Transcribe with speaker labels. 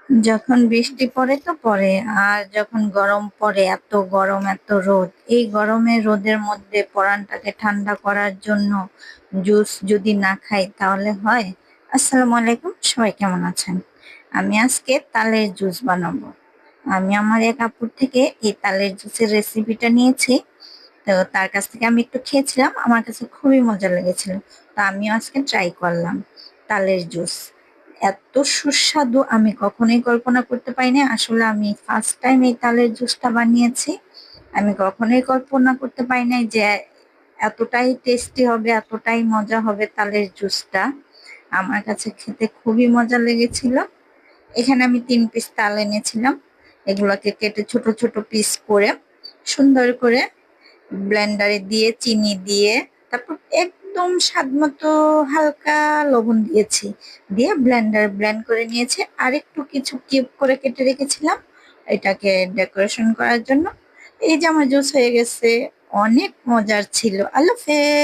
Speaker 1: যখন বৃষ্টি পড়ে তো পড়ে, আর যখন গরম পড়ে এত গরম এত রোদ, এই গরমে রোদের মধ্যে পরানটাকে ঠান্ডা করার জন্য জুস যদি না খাই তাহলে হয়। আসসালামু আলাইকুম, সবাই কেমন আছেন? আমি আজকে তালের জুস বানাবো। আমি আমার এক আপুর থেকে এই তালের জুসের রেসিপিটা নিয়েছি। তো তার কাছ থেকে আমি একটু খেয়েছিলাম, আমার কাছে খুবই মজা লেগেছিল। তো আমিও আজকে ট্রাই করলাম তালের জুস। এত সুস্বাদু আমি কখনোই কল্পনা করতে পারিনি। আসলে আমি ফার্স্ট টাইম এই তালের জুসটা বানিয়েছি। আমি কখনোই কল্পনা করতে পারি নাই যে এতটাই টেস্টি হবে, এতটাই মজা হবে তালের জুসটা। আমার কাছে খেতে খুবই মজা লেগেছিল। এখানে আমি ৩ পিস তাল এনেছিলাম। এগুলোকে কেটে ছোট ছোট পিস করে সুন্দর করে ব্লেন্ডারে দিয়ে চিনি দিয়ে তারপর একদম স্বাদ মতো হালকা লবণ দিয়েছি, দিয়ে ব্লেন্ড করে নিয়েছি। আর একটু কিছু কিউব করে কেটে রেখেছিলাম এটাকে ডেকোরেশন করার জন্য। এই যে আমার জুস হয়ে গেছে, অনেক মজার ছিল। আল্লাহ হাফেজ।